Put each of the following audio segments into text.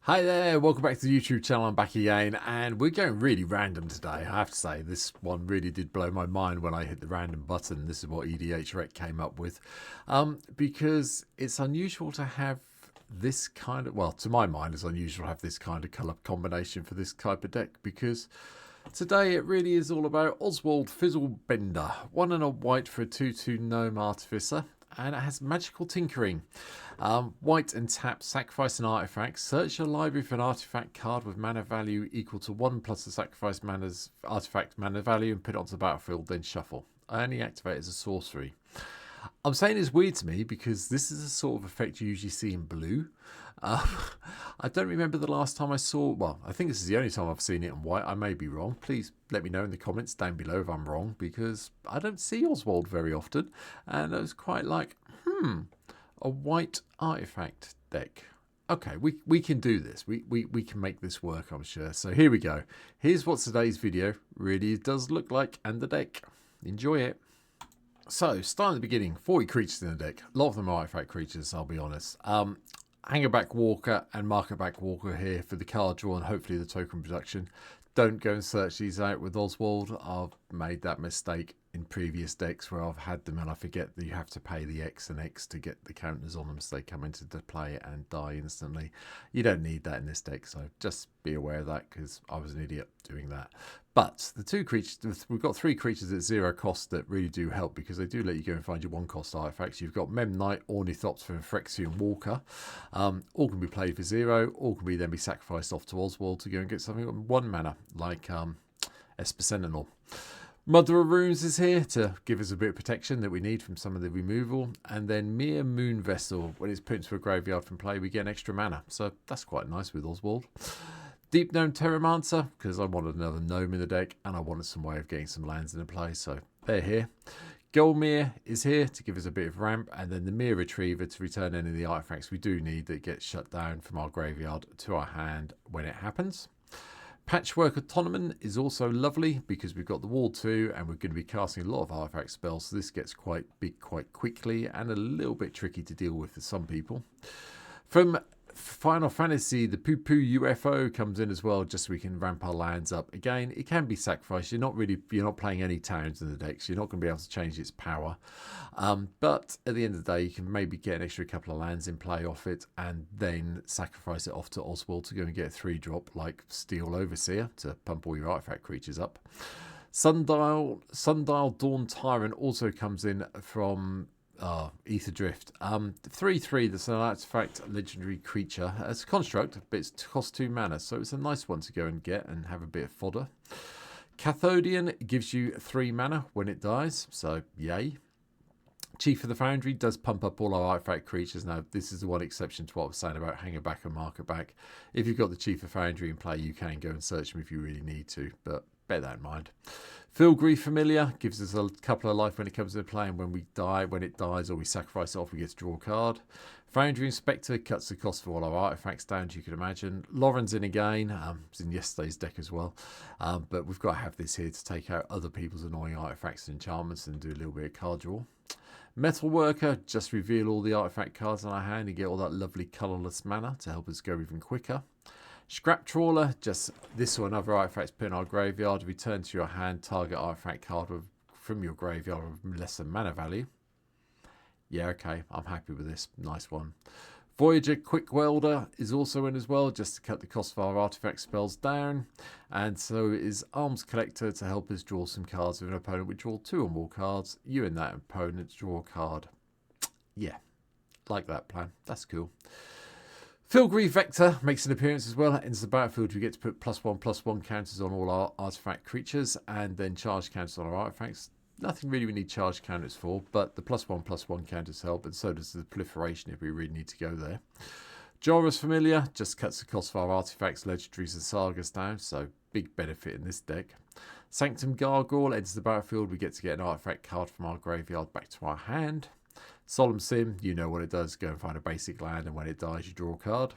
Hi there, welcome back to the YouTube channel. I'm back again, and we're going really random today. I have to say, this one really did blow my mind when I hit the random button. This is what EDHREC came up with, because it's unusual to have this kind of, well, to my mind, it's unusual to have this kind of colour combination for this type of deck, because today it really is all about Oswald Fiddlebender, 1 and a white for a 2/2 gnome artificer. And it has magical tinkering. White and tap, sacrifice an artifact. Search your library for an artifact card with mana value equal to 1 plus the sacrifice mana's artifact mana value and put it onto the battlefield, then shuffle. Only activate as a sorcery. I'm saying it's weird to me because this is a sort of effect you usually see in blue. I don't remember the last time I saw, well, I think this is the only time I've seen it in white. I may be wrong. Please let me know in the comments down below if I'm wrong, because I don't see Oswald very often. And I was quite like, a white artifact deck. Okay, we can do this. We can make this work, I'm sure. So here we go. Here's what today's video really does look like and the deck. Enjoy it. So, starting at the beginning, 40 creatures in the deck. A lot of them are artifact creatures, I'll be honest. Hangerback Walker and Marketback Walker here for the card draw and hopefully the token production. Don't go and search these out with Oswald. I've made that mistake in previous decks where I've had them and I forget that you have to pay the X and X to get the counters on them so they come into the play and die instantly. You don't need that in this deck, so just be aware of that because I was an idiot doing that. But the two creatures, we've got 3 creatures at 0 cost that really do help because they do let you go and find your 1 cost artifacts. You've got Mem Knight, Ornithopter, and Phyrexian Walker. All can be played for 0, all can then be sacrificed off to Oswald to go and get something on 1 mana, like Esper Sentinel. Mother of Runes is here to give us a bit of protection that we need from some of the removal. And then Mere Moon Vessel, when it's put into a graveyard from play, we get an extra mana. So that's quite nice with Oswald. Deep Gnome Terramancer, because I wanted another gnome in the deck and I wanted some way of getting some lands into play. So they're here. Golmir is here to give us a bit of ramp, and then the Mere Retriever to return any of the artifacts we do need that get shut down from our graveyard to our hand when it happens. Patchwork Autonoman is also lovely because we've got the Wall 2 and we're going to be casting a lot of artifact spells, so this gets quite big quite quickly and a little bit tricky to deal with for some people. From Final Fantasy, the Poo Poo UFO comes in as well, just so we can ramp our lands up. Again, it can be sacrificed. You're not playing any towns in the deck, so you're not going to be able to change its power. But at the end of the day, you can maybe get an extra couple of lands in play off it, and then sacrifice it off to Oswald to go and get a 3-drop like Steel Overseer to pump all your artifact creatures up. Sundial Dawn Tyrant also comes in from Ether Drift. 3/3, that's an artifact legendary creature. It's a construct, but it costs 2 mana, so it's a nice one to go and get and have a bit of fodder. Cathodian gives you 3 mana when it dies, so yay. Chief of the Foundry does pump up all our artifact creatures. Now, this is the one exception to what I was saying about Hangerback and Marketback. If you've got the Chief of Foundry in play, you can go and search them if you really need to, but bear that in mind. Filgry Familiar gives us a couple of life when it comes into play, and when it dies or we sacrifice it off, we get to draw a card. Foundry Inspector cuts the cost for all our artifacts down, as you can imagine. Lauren's in again. It's in yesterday's deck as well. But we've got to have this here to take out other people's annoying artifacts and enchantments and do a little bit of card draw. Metal Worker, just reveal all the artifact cards in our hand and get all that lovely colourless mana to help us go even quicker. Scrap Trawler, just this or another artifact put in our graveyard. Return to your hand target artifact card from your graveyard with less than mana value. Yeah, okay, I'm happy with this. Nice one. Voyager Quick Welder is also in as well, just to cut the cost of our artifact spells down. And so is Arms Collector to help us draw some cards with an opponent. We draw 2 or more cards. You and that opponent draw a card. Yeah, like that plan. That's cool. Filgry Vector makes an appearance as well. Enters the battlefield, we get to put +1/+1 counters on all our artifact creatures and then charge counters on our artifacts. Nothing really we need charge counters for, but the +1/+1 counters help, and so does the proliferation if we really need to go there. Jorah's Familiar just cuts the cost of our artifacts, legendaries, and sagas down, so big benefit in this deck. Sanctum Gargoyle enters the battlefield, we get to get an artifact card from our graveyard back to our hand. Solemn Sim, you know what it does, go and find a basic land, and when it dies, you draw a card.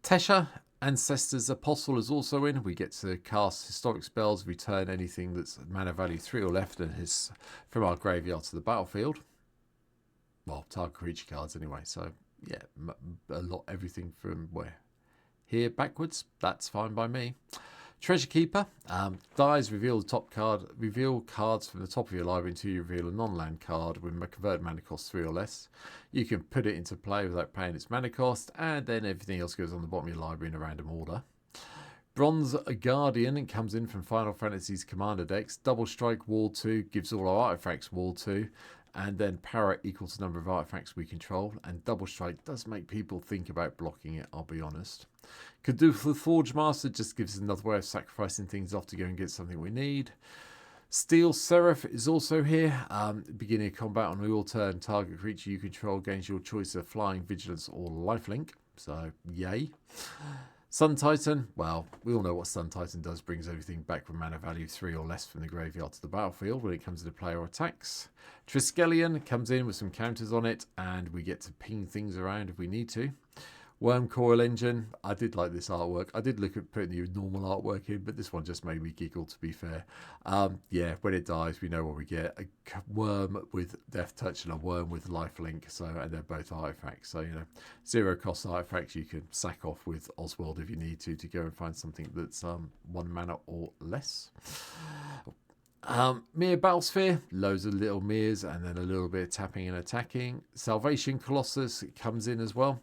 Tesha, Ancestor's Apostle, is also in. We get to cast historic spells, return anything that's mana value 3 or left and from our graveyard to the battlefield. Well, target creature cards anyway, so yeah, everything from where? Here backwards, that's fine by me. Treasure Keeper, dies, reveal the top card, reveal cards from the top of your library until you reveal a non-land card with a converted mana cost 3 or less. You can put it into play without paying its mana cost, and then everything else goes on the bottom of your library in a random order. Bronze Guardian comes in from Final Fantasy's Commander decks. Double Strike, Wall 2, gives all our artifacts Wall 2, and then power equals the number of artifacts we control. And Double Strike does make people think about blocking it, I'll be honest. Caduceus Forge Master just gives us another way of sacrificing things off to go and get something we need. Steel Seraph is also here. Beginning of combat on your turn, target creature you control gains your choice of flying, vigilance, or lifelink. So, yay. Sun Titan, well, we all know what Sun Titan does. Brings everything back with mana value 3 or less from the graveyard to the battlefield when it comes to the player attacks. Triskelion comes in with some counters on it, and we get to ping things around if we need to. Worm Coil Engine, I did like this artwork. I did look at putting the normal artwork in, but this one just made me giggle, to be fair. Yeah, when it dies, we know what we get. A worm with Death Touch and a worm with Lifelink, so, and they're both artifacts. So, you know, 0 cost artifacts you can sack off with Oswald if you need to go and find something that's 1 mana or less. Mere Battlesphere, loads of little Meres and then a little bit of tapping and attacking. Salvation Colossus comes in as well.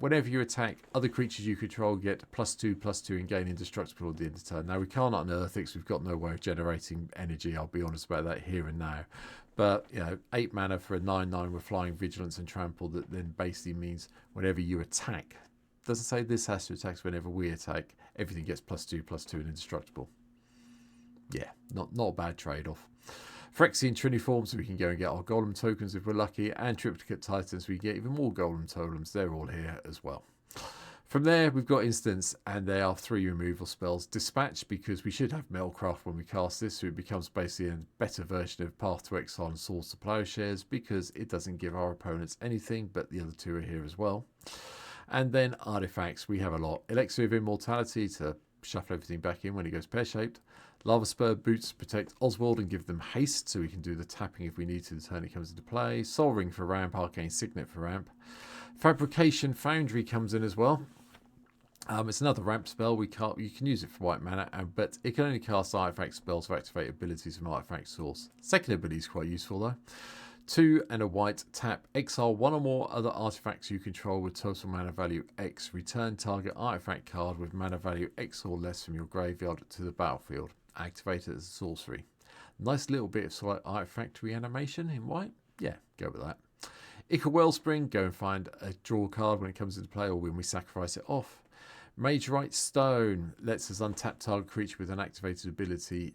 Whenever you attack, other creatures you control get +2/+2 and gain indestructible at the end of the turn. Now we can't unearth it because we've got no way of generating energy, I'll be honest about that here and now. But, you know, 8 mana for a 9/9 with flying, vigilance and trample that then basically means whenever you attack, doesn't say this has to attack, so whenever we attack, everything gets +2/+2 and indestructible. Yeah, not a bad trade-off. Phyrexian Triniform, so we can go and get our Golem tokens if we're lucky, and Triplicate Titans, we get even more Golem totems. They're all here as well. From there, we've got Instants, and they are 3 removal spells. Dispatch, because we should have Metalcraft when we cast this, so it becomes basically a better version of Path to Exile and Swords to Plowshares, because it doesn't give our opponents anything, but the other 2 are here as well. And then Artifacts, we have a lot. Elixir of Immortality to shuffle everything back in when it goes pear-shaped. Lava Spur Boots protect Oswald and give them haste, so we can do the tapping if we need to the turn it comes into play. Soul Ring for ramp, Arcane Signet for ramp. Fabrication Foundry comes in as well. It's another ramp spell. You can use it for white mana, but it can only cast artifact spells or activate abilities from artifact source. Second ability is quite useful though. 2 and a white, tap, exile 1 or more other artifacts you control with total mana value X. Return target artifact card with mana value X or less from your graveyard to the battlefield. Activate it as a sorcery. Nice little bit of slight artifact reanimation in white. Yeah, go with that. Ica Wellspring, go and find a draw card when it comes into play or when we sacrifice it off. Mage Right Stone lets us untap target creature with an activated ability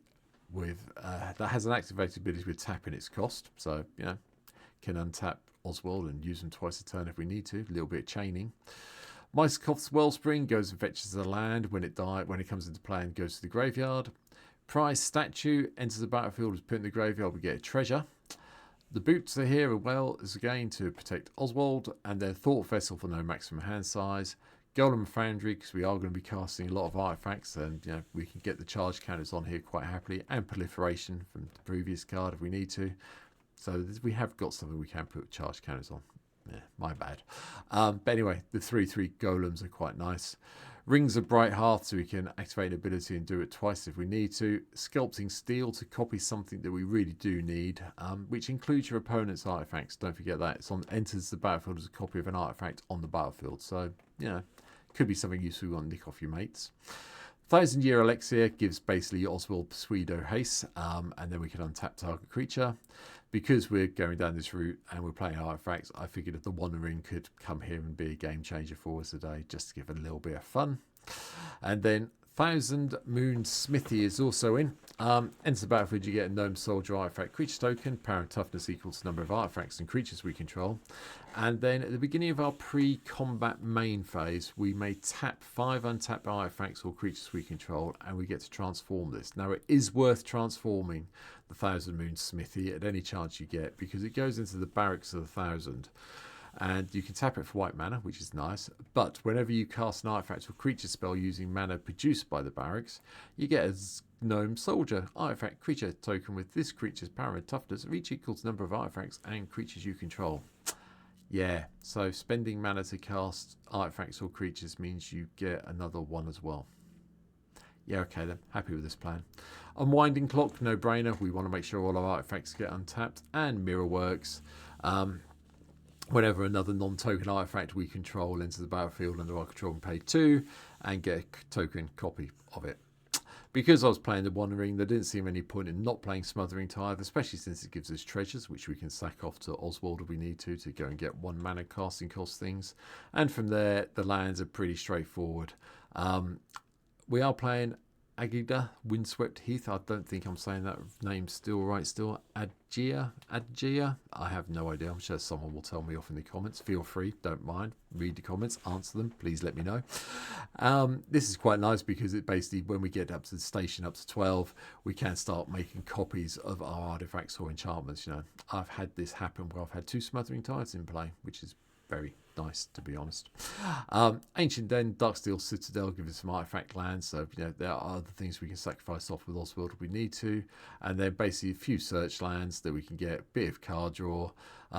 that has an activated ability with tap in its cost. So, you know, can untap Oswald and use them twice a turn if we need to. A little bit of chaining. Myskoth's Wellspring goes and fetches a land when it comes into play and goes to the graveyard. Prize Statue enters the battlefield, is put in the graveyard, we get a treasure. The boots are here as well as again to protect Oswald, and then Thought Vessel for no maximum hand size. Golem Foundry, because we are going to be casting a lot of artifacts, and you know we can get the charge counters on here quite happily, and Proliferation from the previous card if we need to. So we have got something we can put charge counters on. Yeah, my bad. But anyway, the 3/3 golems are quite nice. Rings of Bright Hearth, so we can activate an ability and do it twice if we need to. Sculpting Steel to copy something that we really do need, which includes your opponent's artifacts. Don't forget that. Enters the battlefield as a copy of an artifact on the battlefield. So, you know, could be something useful you want to nick off your mates. 1,000 Year Elixir gives basically Oswald Pseudo Haste, and then we can untap target creature. Because we're going down this route and we're playing artifacts, I figured that the Wandering could come here and be a game changer for us today, just to give it a little bit of fun. And then 1,000 Moon Smithy is also in. Enter the battlefield, you get a Gnome Soldier artifact creature token. Power and toughness equals the number of artifacts and creatures we control. And then at the beginning of our pre-combat main phase, we may tap 5 untapped artifacts or creatures we control, and we get to transform this. Now, it is worth transforming the 1,000 Moon Smithy at any chance you get, because it goes into the Barracks of the 1,000. And you can tap it for white mana, which is nice. But whenever you cast an artifact or creature spell using mana produced by the barracks, you get a Gnome Soldier artifact creature token with this creature's power and toughness, each equals the number of artifacts and creatures you control. Yeah, so spending mana to cast artifacts or creatures means you get another one as well. Yeah, okay then. Happy with this plan. Unwinding Clock, no brainer. We want to make sure all our artifacts get untapped. And Mirror works. Whenever another non-token artifact we control enters the battlefield under our control, and pay 2 and get a token copy of it. Because I was playing the One Ring, there didn't seem any point in not playing Smothering Tithe, especially since it gives us treasures, which we can sack off to Oswald if we need to go and get 1 mana casting cost things. And from there, the lands are pretty straightforward. We are playing Agida, Windswept Heath. I don't think I'm saying that name still right still. Adgia? I have no idea. I'm sure someone will tell me off in the comments. Feel free, don't mind. Read the comments, answer them. Please let me know. This is quite nice because it basically, when we get up to the station, up to 12, we can start making copies of our artifacts or enchantments. You know, I've had this happen where I've had 2 Smothering Tides in play, which is very nice, to be honest. Ancient Den, Darksteel Citadel give us some artifact lands, so you know there are other things we can sacrifice off with Oswald if we need to, and then basically a few search lands that we can get, a bit of card draw.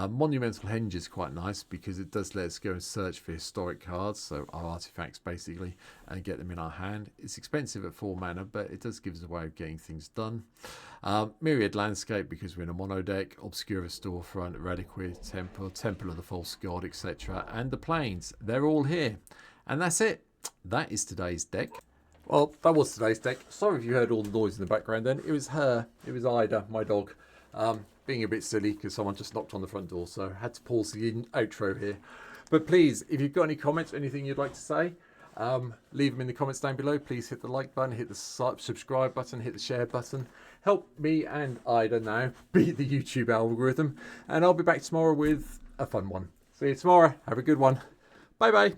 Monumental Henge is quite nice because it does let us go and search for historic cards, so our artifacts basically, and get them in our hand. It's expensive at 4 mana, but it does give us a way of getting things done. Myriad Landscape because we're in a mono deck, Obscura Storefront, Radiquate Temple, Temple of the False God, etc. And the Plains, they're all here. And that's it. That is today's deck. Well, that was today's deck. Sorry if you heard all the noise in the background then. It was her. It was Ida, my dog. Being a bit silly because someone just knocked on the front door, so I had to pause the outro here. But please, if you've got any comments, anything you'd like to say, leave them in the comments down below. Please hit the like button, hit the subscribe button, hit the share button. Help me and Ida now beat the YouTube algorithm. And I'll be back tomorrow with a fun one. See you tomorrow. Have a good one. Bye bye.